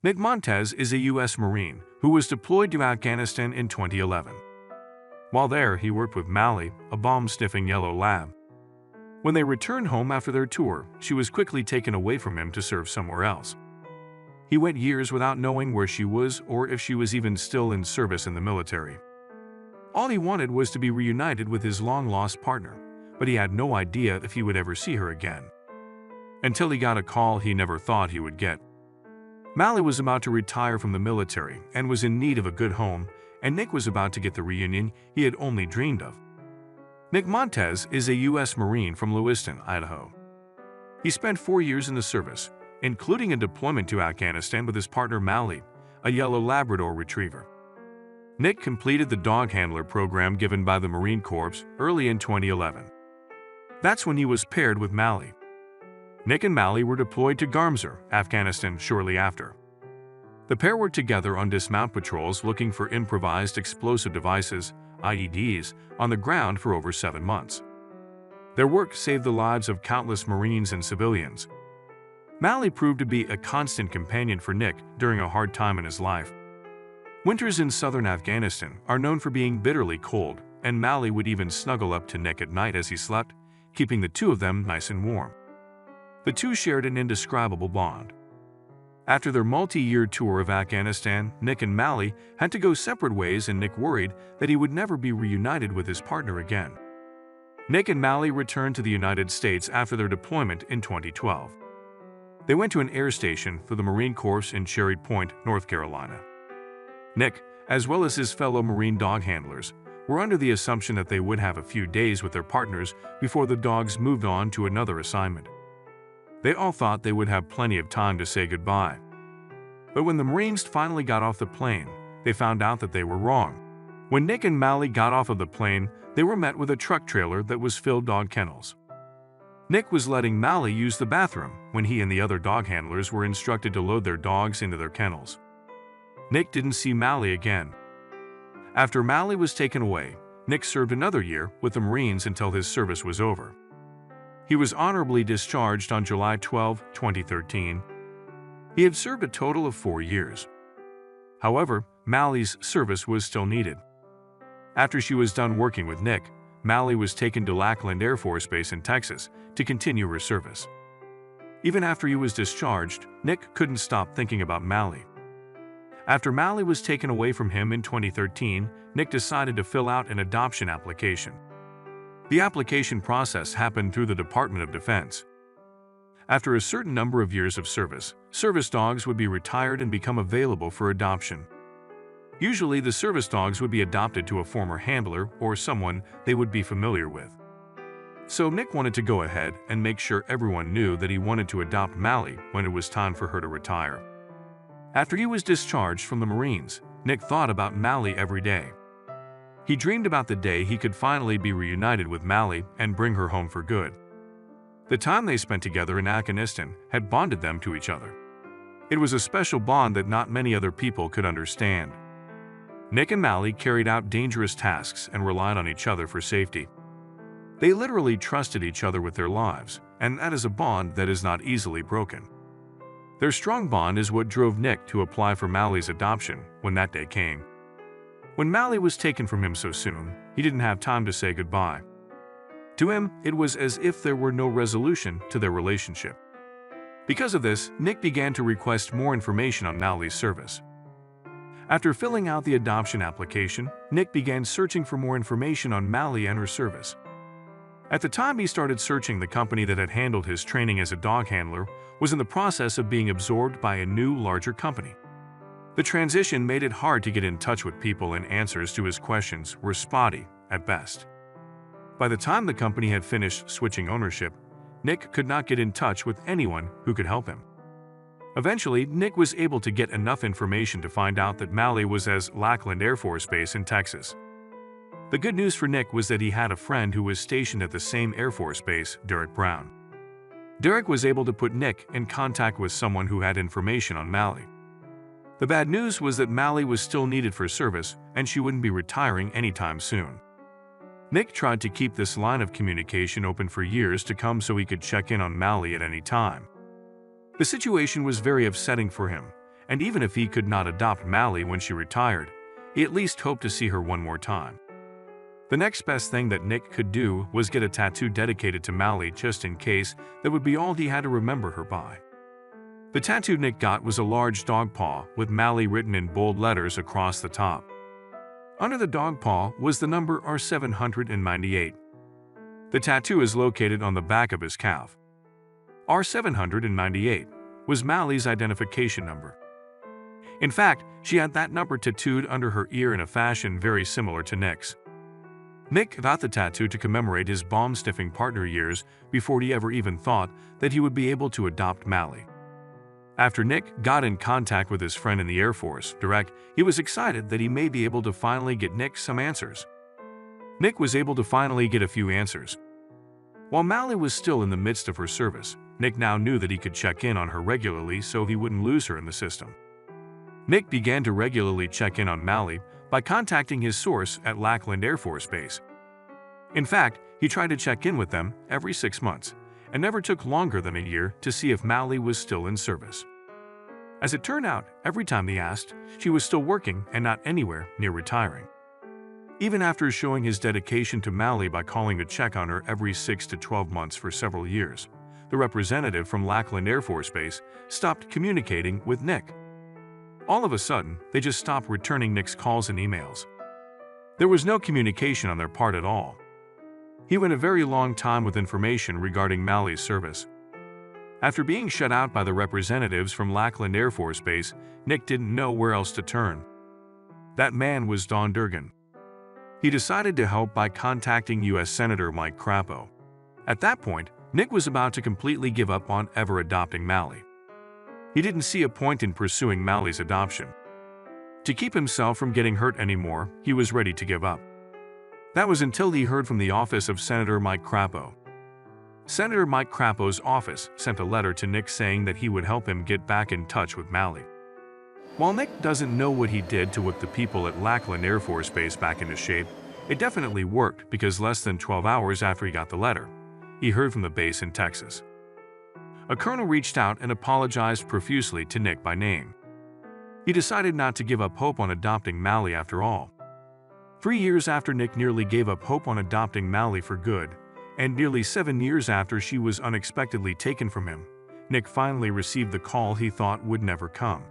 Nick Montez is a U.S. Marine who was deployed to Afghanistan in 2011. While there, he worked with Mally, a bomb-sniffing yellow lab. When they returned home after their tour, she was quickly taken away from him to serve somewhere else. He went years without knowing where she was or if she was even still in service in the military. All he wanted was to be reunited with his long-lost partner, but he had no idea if he would ever see her again. Until he got a call he never thought he would get. Mally was about to retire from the military and was in need of a good home, and Nick was about to get the reunion he had only dreamed of. Nick Montez is a U.S. Marine from Lewiston, Idaho. He spent 4 years in the service, including a deployment to Afghanistan with his partner Mally, a yellow Labrador retriever. Nick completed the dog handler program given by the Marine Corps early in 2011. That's when he was paired with Mally. Nick and Mally were deployed to Garmsur, Afghanistan shortly after. The pair were together on dismount patrols looking for improvised explosive devices, IEDs, on the ground for over 7 months. Their work saved the lives of countless Marines and civilians. Mally proved to be a constant companion for Nick during a hard time in his life. Winters in southern Afghanistan are known for being bitterly cold, and Mally would even snuggle up to Nick at night as he slept, keeping the two of them nice and warm. The two shared an indescribable bond. After their multi-year tour of Afghanistan, Nick and Mally had to go separate ways, and Nick worried that he would never be reunited with his partner again. Nick and Mally returned to the United States after their deployment in 2012. They went to an air station for the Marine Corps in Cherry Point, North Carolina. Nick, as well as his fellow Marine dog handlers, were under the assumption that they would have a few days with their partners before the dogs moved on to another assignment. They all thought they would have plenty of time to say goodbye. But when the Marines finally got off the plane, they found out that they were wrong. When Nick and Mally got off of the plane, they were met with a truck trailer that was filled dog kennels. Nick was letting Mally use the bathroom when he and the other dog handlers were instructed to load their dogs into their kennels. Nick didn't see Mally again. After Mally was taken away, Nick served another year with the Marines until his service was over. He was honorably discharged on July 12, 2013. He had served a total of 4 years. However, Mally's service was still needed. After she was done working with Nick, Mally was taken to Lackland Air Force Base in Texas to continue her service. Even after he was discharged, Nick couldn't stop thinking about Mally. After Mally was taken away from him in 2013, Nick decided to fill out an adoption application. The application process happened through the Department of Defense. After a certain number of years of service dogs would be retired and become available for adoption. Usually, the service dogs would be adopted to a former handler or someone they would be familiar with. So Nick wanted to go ahead and make sure everyone knew that he wanted to adopt Mally when it was time for her to retire. After he was discharged from the Marines, Nick thought about Mally every day. He dreamed about the day he could finally be reunited with Mally and bring her home for good. The time they spent together in Afghanistan had bonded them to each other. It was a special bond that not many other people could understand. Nick and Mally carried out dangerous tasks and relied on each other for safety. They literally trusted each other with their lives, and that is a bond that is not easily broken. Their strong bond is what drove Nick to apply for Mally's adoption when that day came. When Mally was taken from him so soon, he didn't have time to say goodbye. To him, it was as if there were no resolution to their relationship. Because of this, Nick began to request more information on Mally's service. After filling out the adoption application, Nick began searching for more information on Mally and her service. At the time he started searching, the company that had handled his training as a dog handler was in the process of being absorbed by a new, larger company. The transition made it hard to get in touch with people, and answers to his questions were spotty at best. By the time the company had finished switching ownership, Nick could not get in touch with anyone who could help him. Eventually, Nick was able to get enough information to find out that Mally was at Lackland Air Force Base in Texas. The good news for Nick was that he had a friend who was stationed at the same Air Force Base, Derek Brown. Derek was able to put Nick in contact with someone who had information on Mally. The bad news was that Mally was still needed for service, and she wouldn't be retiring anytime soon. Nick tried to keep this line of communication open for years to come so he could check in on Mally at any time. The situation was very upsetting for him, and even if he could not adopt Mally when she retired, he at least hoped to see her one more time. The next best thing that Nick could do was get a tattoo dedicated to Mally just in case. That would be all he had to remember her by. The tattoo Nick got was a large dog paw with Mally written in bold letters across the top. Under the dog paw was the number R798. The tattoo is located on the back of his calf. R798 was Mally's identification number. In fact, she had that number tattooed under her ear in a fashion very similar to Nick's. Nick got the tattoo to commemorate his bomb-sniffing partner years before he ever even thought that he would be able to adopt Mally. After Nick got in contact with his friend in the Air Force, Direct, he was excited that he may be able to finally get Nick some answers. Nick was able to finally get a few answers. While Mally was still in the midst of her service, Nick now knew that he could check in on her regularly so he wouldn't lose her in the system. Nick began to regularly check in on Mally by contacting his source at Lackland Air Force Base. In fact, he tried to check in with them every 6 months, and never took longer than a year to see if Mally was still in service. As it turned out, every time he asked, she was still working and not anywhere near retiring. Even after showing his dedication to Mally by calling to check on her every 6 to 12 months for several years, the representative from Lackland Air Force Base stopped communicating with Nick. All of a sudden, they just stopped returning Nick's calls and emails. There was no communication on their part at all. He went a very long time with information regarding Mally's service. After being shut out by the representatives from Lackland Air Force Base, Nick didn't know where else to turn. That man was Don Durgan. He decided to help by contacting U.S. Senator Mike Crapo. At that point, Nick was about to completely give up on ever adopting Mally. He didn't see a point in pursuing Mally's adoption. To keep himself from getting hurt anymore, he was ready to give up. That was until he heard from the office of Senator Mike Crapo. Senator Mike Crapo's office sent a letter to Nick saying that he would help him get back in touch with Mally. While Nick doesn't know what he did to whip the people at Lackland Air Force Base back into shape, it definitely worked because less than 12 hours after he got the letter, he heard from the base in Texas. A colonel reached out and apologized profusely to Nick by name. He decided not to give up hope on adopting Mally after all. 3 years after Nick nearly gave up hope on adopting Mally for good, and nearly 7 years after she was unexpectedly taken from him, Nick finally received the call he thought would never come.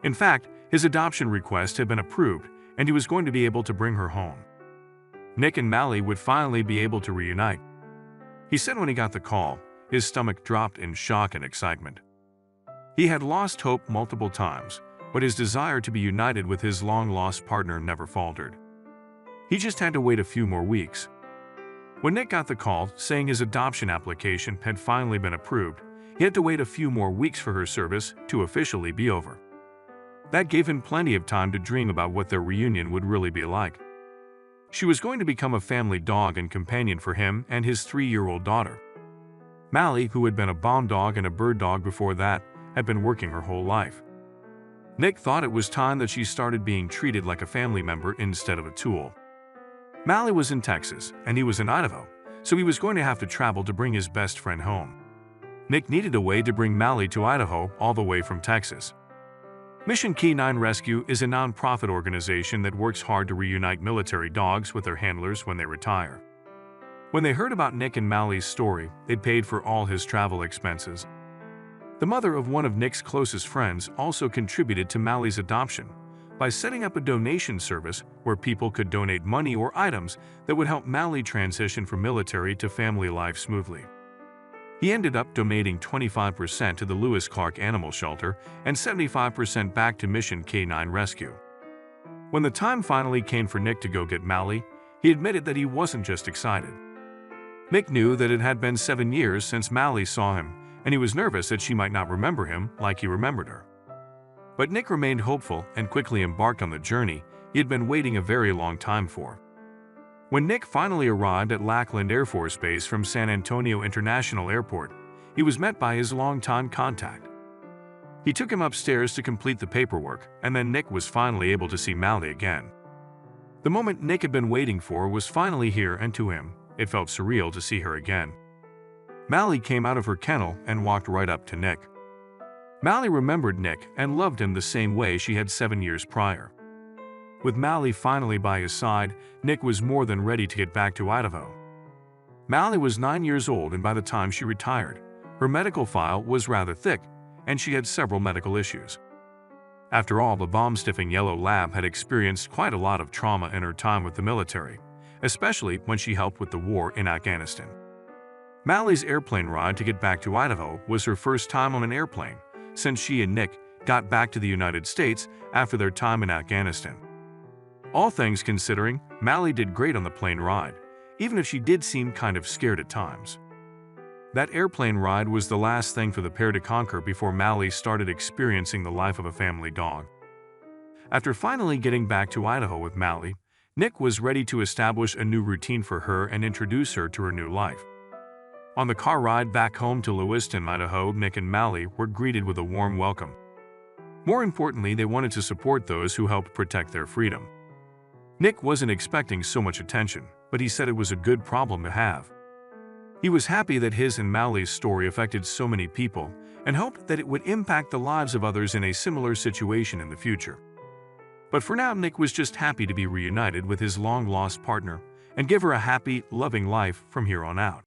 In fact, his adoption request had been approved, and he was going to be able to bring her home. Nick and Mally would finally be able to reunite. He said when he got the call, his stomach dropped in shock and excitement. He had lost hope multiple times, but his desire to be united with his long-lost partner never faltered. He just had to wait a few more weeks. When Nick got the call saying his adoption application had finally been approved, he had to wait a few more weeks for her service to officially be over. That gave him plenty of time to dream about what their reunion would really be like. She was going to become a family dog and companion for him and his 3-year-old daughter. Mally, who had been a bomb dog and a bird dog before that, had been working her whole life. Nick thought it was time that she started being treated like a family member instead of a tool. Mally was in Texas, and he was in Idaho, so he was going to have to travel to bring his best friend home. Nick needed a way to bring Mally to Idaho all the way from Texas. Mission K9 Rescue is a non-profit organization that works hard to reunite military dogs with their handlers when they retire. When they heard about Nick and Mally's story, they paid for all his travel expenses. The mother of one of Nick's closest friends also contributed to Mally's adoption by setting up a donation service where people could donate money or items that would help Mally transition from military to family life smoothly. He ended up donating 25% to the Lewis Clark Animal Shelter and 75% back to Mission K9 Rescue. When the time finally came for Nick to go get Mally, he admitted that he wasn't just excited. Nick knew that it had been 7 years since Mally saw him, and he was nervous that she might not remember him like he remembered her. But Nick remained hopeful and quickly embarked on the journey he had been waiting a very long time for. When Nick finally arrived at Lackland Air Force Base from San Antonio International Airport, he was met by his longtime contact. He took him upstairs to complete the paperwork, and then Nick was finally able to see Mally again. The moment Nick had been waiting for was finally here, and to him, it felt surreal to see her again. Mally came out of her kennel and walked right up to Nick. Mally remembered Nick and loved him the same way she had 7 years prior. With Mally finally by his side, Nick was more than ready to get back to Idaho. Mally was 9 years old, and by the time she retired, her medical file was rather thick, and she had several medical issues. After all, the bomb-sniffing yellow lab had experienced quite a lot of trauma in her time with the military, especially when she helped with the war in Afghanistan. Mally's airplane ride to get back to Idaho was her first time on an airplane since she and Nick got back to the United States after their time in Afghanistan. All things considering, Mally did great on the plane ride, even if she did seem kind of scared at times. That airplane ride was the last thing for the pair to conquer before Mally started experiencing the life of a family dog. After finally getting back to Idaho with Mally, Nick was ready to establish a new routine for her and introduce her to her new life. On the car ride back home to Lewiston, Idaho, Nick and Mally were greeted with a warm welcome. More importantly, they wanted to support those who helped protect their freedom. Nick wasn't expecting so much attention, but he said it was a good problem to have. He was happy that his and Mally's story affected so many people and hoped that it would impact the lives of others in a similar situation in the future. But for now, Nick was just happy to be reunited with his long-lost partner and give her a happy, loving life from here on out.